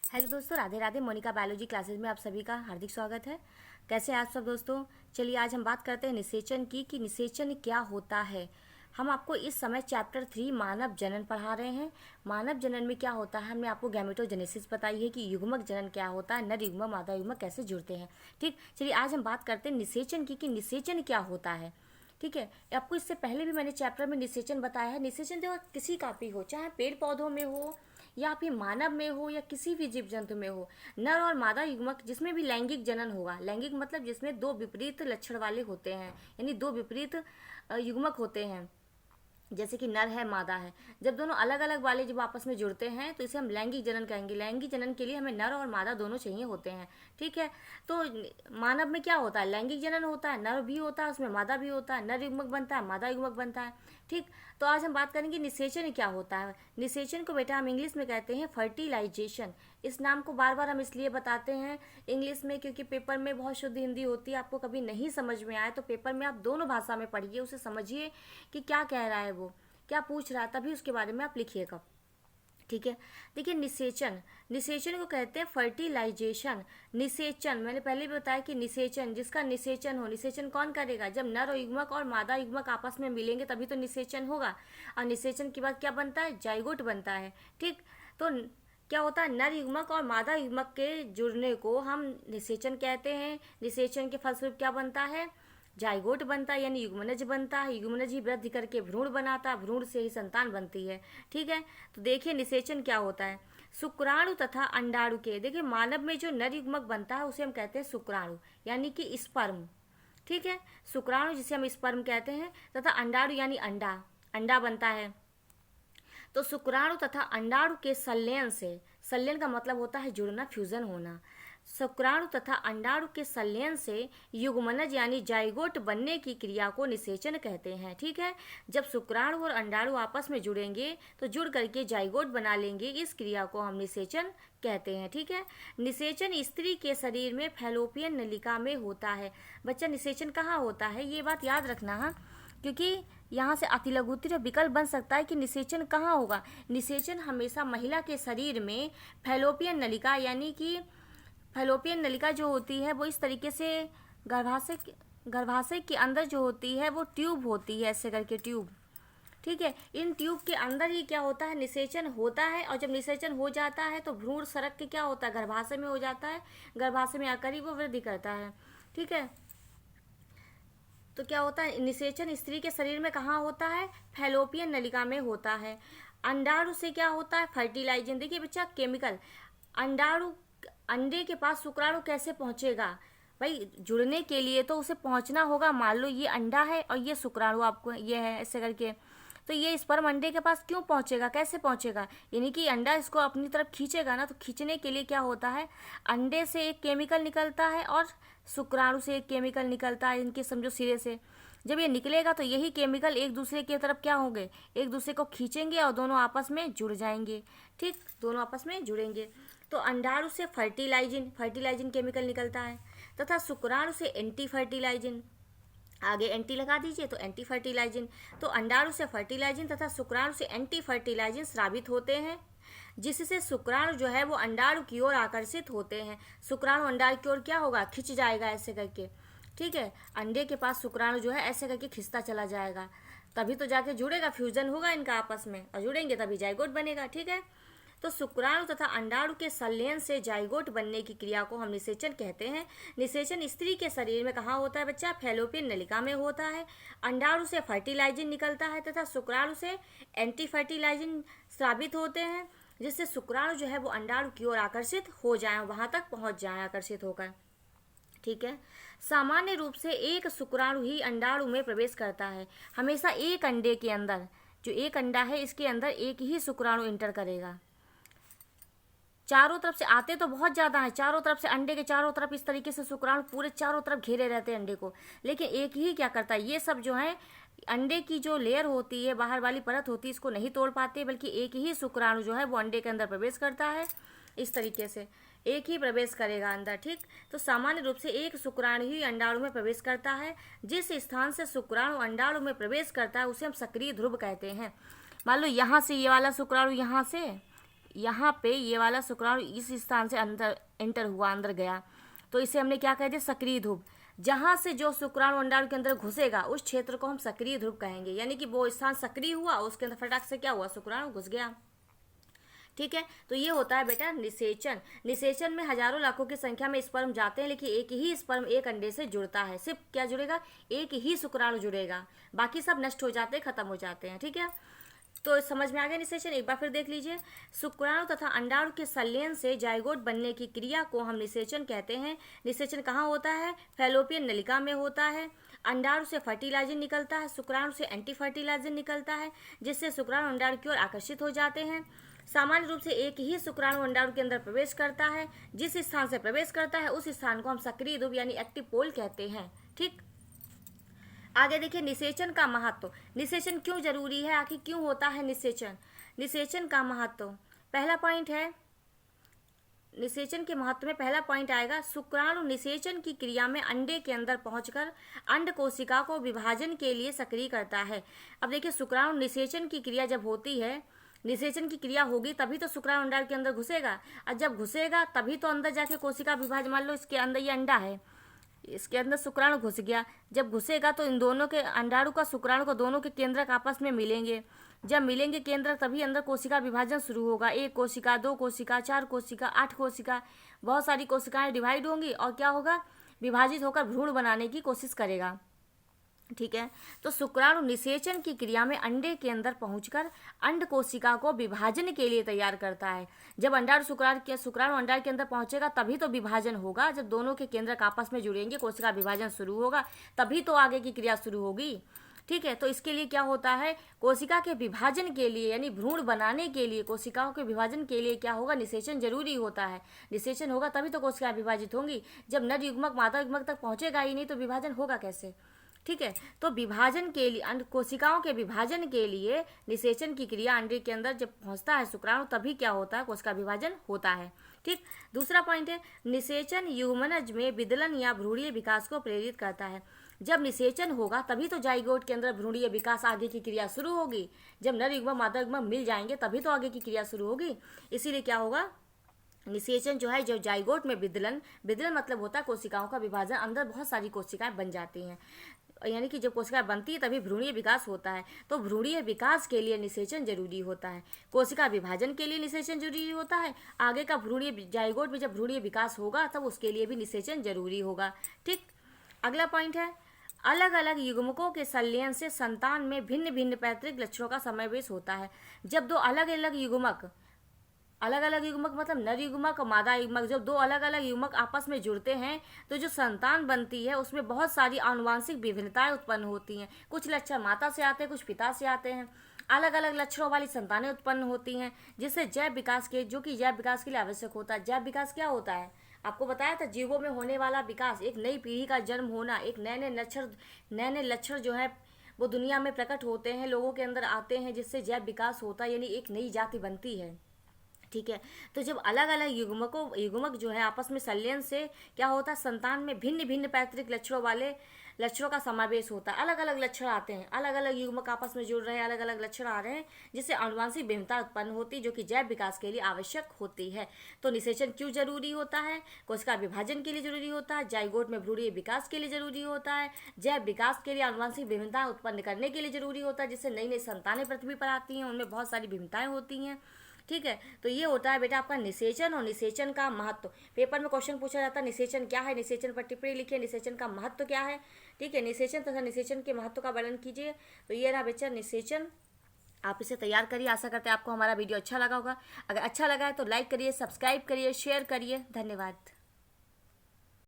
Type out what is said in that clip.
Hello दोस्तों, Radhe Radhe. Monika biology classes में आप सभी का हार्दिक स्वागत है। कैसे हैं आप सब दोस्तों? चलिए आज हम बात करते हैं निषेचन की कि निषेचन क्या होता है। हम आपको इस समय चैप्टर 3 मानव जनन पढ़ा रहे हैं। मानव जनन में क्या होता है, हमने आपको गैमेटोजेनेसिस बताई है कि युग्मक जनन क्या होता है, नर युग्मक मादा युग्मक कैसे जुड़ते हैं। ठीक, चलिए आज हम बात करते हैं निषेचन की कि निषेचन क्या होता है। ठीक है, आपको इससे पहले भी मैंने चैप्टर में निषेचन बताया है। निषेचन जो किसी का भी हो, चाहे पेड़ पौधों में हो या फिर मानव में हो या किसी भी जीव जंतु में हो, नर और मादा युग्मक जिसमें भी लैंगिक जनन होगा। लैंगिक मतलब जिसमें दो विपरीत लक्षण वाले होते हैं, यानी दो विपरीत युग्मक होते हैं, जैसे कि नर है मादा है। जब दोनों अलग अलग वाले जब आपस में जुड़ते हैं तो इसे हम लैंगिक जनन कहेंगे। लैंगिक जनन के लिए हमें नर और मादा दोनों चाहिए होते हैं। ठीक है, तो मानव में क्या होता है, लैंगिक जनन होता है, नर भी होता है, उसमें मादा भी होता है, नर युग्मक बनता है, मादा युग्मक बनता है। ठीक, तो आज हम बात करेंगे निषेचन क्या होता है। निषेचन को बेटा हम इंग्लिश में कहते हैं फर्टिलाइजेशन। इस नाम को बार बार हम इसलिए बताते हैं इंग्लिश में क्योंकि पेपर में बहुत शुद्ध हिंदी होती है। आपको कभी नहीं समझ में आए तो पेपर में आप दोनों भाषा में पढ़िए, उसे समझिए कि क्या कह रहा है, वो क्या पूछ रहा है, तभी उसके बारे में आप लिखिएगा। ठीक है, देखिए निषेचन, निषेचन को कहते हैं फर्टिलाइजेशन। निषेचन मैंने पहले भी बताया कि निषेचन, जिसका निषेचन हो, निषेचन कौन करेगा, जब नर युग्मक और मादा युग्मक आपस में मिलेंगे तभी तो निषेचन होगा। और निषेचन के बाद क्या बनता है, जाइगोट बनता है। ठीक, तो क्या होता है, नर युग्मक और मादा युग्मक के जुड़ने को हम निषेचन कहते हैं। निषेचन के फलस्वरूप क्या बनता है, जाइगोट बनता है, यानी युग्मनज बनता है। युग्मनज ही वृद्धि करके भ्रूण बनाता है, भ्रूण से ही संतान बनती है। ठीक है, तो देखिए निषेचन क्या होता है। शुक्राणु तथा अंडाणु के, देखिए मानव में जो नर युग्मक बनता है उसे हम कहते हैं शुक्राणु, यानी कि स्पर्म। ठीक है, शुक्राणु जिसे हम स्पर्म कहते हैं, तथा अंडाणु यानी अंडा, अंडा बनता है। तो शुक्राणु तथा अंडाणु के संलयन से, संलयन का मतलब होता है जुड़ना, फ्यूजन होना। शुक्राणु तथा अंडाणु के संलयन से युग्मनज यानी जाइगोट बनने की क्रिया को निषेचन कहते हैं। ठीक है, जब शुक्राणु और अंडाणु आपस में जुड़ेंगे तो जुड़ करके जाइगोट बना लेंगे, इस क्रिया को हम निषेचन कहते हैं। ठीक है, निषेचन स्त्री के शरीर में फैलोपियन नलिका में होता है। बच्चा निषेचन कहाँ होता है, ये बात याद रखना है, क्योंकि यहाँ से अतिलघुत्तरीय विकल्प बन सकता है कि निषेचन कहाँ होगा। निषेचन हमेशा महिला के शरीर में फैलोपियन नलिका, यानी कि फैलोपियन नलिका जो होती है वो इस तरीके से गर्भाशय के अंदर जो होती है वो ट्यूब होती है, ऐसे करके ट्यूब। ठीक है, इन ट्यूब के अंदर ही क्या होता है, निषेचन होता है। और जब निषेचन हो जाता है तो भ्रूण सरक के क्या होता है, गर्भाशय में हो जाता है। गर्भाशय में आकर ही वो वृद्धि करता है। ठीक है, तो क्या होता है, निषेचन स्त्री के शरीर में कहाँ होता है, फैलोपियन नलिका में होता है। अंडाणु से क्या होता है, फर्टिलाइजेशन। देखिए बच्चा, केमिकल, अंडाणु, अंडे के पास शुक्राणु कैसे पहुंचेगा भाई, जुड़ने के लिए तो उसे पहुंचना होगा। मान लो ये अंडा है और ये शुक्राणु आपको ये है, ऐसे करके, तो ये स्पर्म अंडे के पास क्यों पहुंचेगा, कैसे पहुंचेगा, यानी कि अंडा इसको अपनी तरफ खींचेगा ना। तो खींचने के लिए क्या होता है, अंडे से एक केमिकल निकलता है और शुक्राणु से एक केमिकल निकलता है, इनके समझो सिरे से। जब ये निकलेगा तो यही केमिकल एक दूसरे की तरफ क्या होंगे, एक दूसरे को खींचेंगे और दोनों आपस में जुड़ जाएंगे। ठीक, दोनों आपस में जुड़ेंगे। तो अंडाणु से फर्टिलाइजिन, फर्टिलाइजिन केमिकल निकलता है, तथा शुक्राणु से एंटी फर्टिलाइजिन, आगे एंटी लगा दीजिए तो एंटी फर्टिलाइजिन। तो अंडाणु से फर्टिलाइजिन तथा शुक्राणु से एंटी फर्टिलाइजिन स्रावित होते हैं, जिससे शुक्राणु जो है वो अंडाणु की ओर आकर्षित होते हैं। शुक्राणु अंडाणु की ओर क्या होगा, खिंच जाएगा ऐसे करके। ठीक है, अंडे के पास शुक्राणु जो है ऐसे करके खिंचता चला जाएगा, तभी तो जाके जुड़ेगा, फ्यूजन होगा इनका आपस में, और जुड़ेंगे तभी जाइगोट बनेगा। ठीक है, तो शुक्राणु तथा अंडाणु के संलयन से जाइगोट बनने की क्रिया को हम निषेचन कहते हैं। निषेचन स्त्री के शरीर में कहाँ होता है बच्चा, फैलोपियन नलिका में होता है। अंडाणु से फर्टिलाइजिन निकलता है तथा शुक्राणु से एंटी फर्टिलाइजिन स्रावित होते हैं, जिससे शुक्राणु जो है वो अंडाणु की ओर आकर्षित हो जाए, वहां तक पहुंच जाए आकर्षित होकर। ठीक है, सामान्य रूप से एक शुक्राणु ही अंडाणु में प्रवेश करता है। हमेशा एक अंडे के अंदर, जो एक अंडा है इसके अंदर एक ही शुक्राणु इंटर करेगा। चारों तरफ से आते तो बहुत ज़्यादा है, चारों तरफ से अंडे के चारों तरफ इस तरीके से शुक्राणु पूरे चारों तरफ घेरे रहते हैं अंडे को, लेकिन एक ही क्या करता है, ये सब जो है अंडे की जो लेयर होती है, बाहर वाली परत होती है, इसको नहीं तोड़ पाते, बल्कि एक ही शुक्राणु जो है वो अंडे के अंदर प्रवेश करता है। इस तरीके से एक ही प्रवेश करेगा अंदर। ठीक, तो सामान्य रूप से एक शुक्राणु ही अंडाणु में प्रवेश करता है। जिस स्थान से शुक्राणु अंडाणु में प्रवेश करता है उसे हम सक्रिय ध्रुव कहते हैं। मान लो यहाँ से ये वाला शुक्राणु यहाँ से यहाँ पे ये वाला शुक्राणु इस स्थान से अंदर एंटर हुआ, अंदर गया, तो इसे हमने क्या कह दिया, सक्रिय ध्रुव। जहाँ से जो शुक्राणु अंडाणु के अंदर घुसेगा उस क्षेत्र को हम सक्रिय ध्रुव कहेंगे, यानी कि वो स्थान सक्रिय हुआ, उसके अंदर फटाक से क्या हुआ, शुक्राणु घुस गया। ठीक है, तो ये होता है बेटा निषेचन। निषेचन में हजारों लाखों की संख्या में स्पर्म जाते हैं, लेकिन एक ही स्पर्म एक अंडे से जुड़ता है। सिर्फ क्या जुड़ेगा, एक ही शुक्राणु जुड़ेगा, बाकी सब नष्ट हो जाते हैं, खत्म हो जाते हैं। ठीक है, तो समझ में आ गया निषेचन। एक बार फिर देख लीजिए, शुक्राणु तथा अंडाणु के संलयन से जाइगोट बनने की क्रिया को हम निषेचन कहते हैं। निषेचन कहाँ होता है, फैलोपियन नलिका में होता है। अंडाणु से फर्टिलाइजर निकलता है, शुक्राणु से एंटी फर्टिलाइजर निकलता है, जिससे शुक्राणु अंडाणु की ओर आकर्षित हो जाते हैं। सामान्य रूप से एक ही शुक्राणु अंडाणु के अंदर प्रवेश करता है। जिस स्थान से प्रवेश करता है उस स्थान को हम सक्रिय ध्रुव यानी एक्टिव पोल कहते हैं। ठीक, आगे देखिए निषेचन का महत्व। निषेचन क्यों जरूरी है, आखिर क्यों होता है निषेचन। निषेचन का महत्व, पहला पॉइंट है, निषेचन के महत्व में पहला पॉइंट आएगा, शुक्राणु निषेचन की क्रिया में अंडे के अंदर पहुंचकर अंड कोशिका को विभाजन के लिए सक्रिय करता है। अब देखिए, शुक्राणु निषेचन की क्रिया जब होती है, निषेचन की क्रिया होगी तभी तो शुक्राणु अंडाणु के अंदर घुसेगा, और जब घुसेगा तभी तो अंदर जाके कोशिका विभाजन, मान लो इसके अंदर ये अंडा है, इसके अंदर शुक्राणु घुस गया, जब घुसेगा तो इन दोनों के अंडाणु का शुक्राणु का दोनों के केंद्रक आपस में मिलेंगे। जब मिलेंगे केंद्रक तभी अंदर कोशिका विभाजन शुरू होगा। 1 कोशिका, 2 कोशिका, 4 कोशिका, 8 कोशिका, बहुत सारी कोशिकाएं डिवाइड होंगी और क्या होगा, विभाजित होकर भ्रूण बनाने की कोशिश करेगा। ठीक है, तो शुक्राणु निषेचन की क्रिया में अंडे के अंदर पहुंचकर अंड कोशिका को विभाजन के लिए तैयार करता है। जब अंडाणु शुक्राणु अंडाणु के अंदर पहुंचेगा तभी तो विभाजन होगा। जब दोनों के केंद्रक आपस में जुड़ेंगे, कोशिका विभाजन शुरू होगा, तभी तो आगे की क्रिया शुरू होगी। ठीक है, तो इसके लिए क्या होता है, कोशिका के विभाजन के लिए यानी भ्रूण बनाने के लिए, कोशिकाओं के विभाजन के लिए क्या होगा, निषेचन जरूरी होता है। निषेचन होगा तभी तो कोशिकाएं विभाजित होंगी। जब नर युग्मक मादा युग्मक तक पहुंचेगा ही नहीं तो विभाजन होगा कैसे। ठीक है, तो विभाजन के लिए, कोशिकाओं के विभाजन के लिए निषेचन की क्रिया अंडे के अंदर जब पहुंचता है शुक्राणु, तभी क्या होता है, कोशिका विभाजन होता है। ठीक, दूसरा पॉइंट है, निषेचन युग्मनज में विदलन या भ्रूणीय विकास को प्रेरित करता है। जब निषेचन होगा तभी तो जाइगोट के अंदर भ्रूणीय विकास, आगे की क्रिया शुरू होगी। जब नर युग्मक मादा युग्मक मिल जाएंगे तभी तो आगे की क्रिया शुरू होगी। इसीलिए क्या होगा, निषेचन जो है, जो जाइगोट में विदलन, विदलन मतलब होता है कोशिकाओं का विभाजन, अंदर बहुत सारी कोशिकाएं बन जाती हैं, यानी कि जब कोशिका बनती है तभी भ्रूणीय विकास होता है। तो भ्रूणीय विकास के लिए निषेचन जरूरी होता है, कोशिका विभाजन के लिए निषेचन जरूरी होता है, आगे का भ्रूणीय जाइगोट में जब भ्रूणीय विकास होगा तब उसके लिए भी निषेचन जरूरी होगा। ठीक, अगला पॉइंट है, अलग अलग युग्मकों के संलयन से संतान में भिन्न भिन्न पैतृक लक्षणों का समावेश होता है। जब दो अलग अलग युग्मक मतलब नर युग्मक और मादा युग्मक, जब दो अलग अलग युग्मक आपस में जुड़ते हैं तो जो संतान बनती है उसमें बहुत सारी आनुवांशिक विभिन्नताएं उत्पन्न होती हैं। कुछ लक्षण माता से आते हैं, कुछ पिता से आते हैं। अलग अलग लक्षणों वाली संतानें उत्पन्न होती हैं, जिससे जैव विकास के, जो कि जैव विकास के लिए आवश्यक होता है। जैव विकास क्या होता है, आपको बताया था, जीवों में होने वाला विकास, एक नई पीढ़ी का जन्म होना, एक नए लक्षण जो है वो दुनिया में प्रकट होते हैं, लोगों के अंदर आते हैं, जिससे जैव विकास होता है, यानी एक नई जाति बनती है। ठीक है, तो जब अलग अलग युग्मक जो है आपस में संलयन से क्या होता है, संतान में भिन्न भिन्न पैतृक लक्षणों वाले लक्षणों का समावेश होता है। अलग अलग लक्षण आते हैं, अलग अलग युग्मक आपस में जुड़ रहे हैं, अलग अलग लक्षण आ रहे हैं, जिससे आनुवांशिक भिन्नता उत्पन्न होती है, जो कि जैव विकास के लिए आवश्यक होती है। तो निषेचन क्यों जरूरी होता है, कोशिका विभाजन के लिए जरूरी होता है, जाइगोट में भ्रूणीय विकास के लिए जरूरी होता है, जैव विकास के लिए आनुवांशिक विभिन्नता उत्पन्न करने के लिए जरूरी होता है, जिससे नई नई संतानें पृथ्वी पर आती हैं, उनमें बहुत सारी विभिन्नताएं होती हैं। ठीक है, तो ये होता है बेटा आपका निषेचन और निषेचन का महत्व। पेपर में क्वेश्चन पूछा जाता है, निषेचन क्या है, निषेचन पर टिप्पणी लिखिए, निषेचन का महत्व क्या है। ठीक है, निषेचन तथा निषेचन के महत्व का वर्णन कीजिए। तो ये रहा बच्चा निषेचन, आप इसे तैयार करिए। आशा करते हैं आपको हमारा वीडियो अच्छा लगा होगा। अगर अच्छा लगा है तो लाइक करिए, सब्सक्राइब करिए, शेयर करिए। धन्यवाद।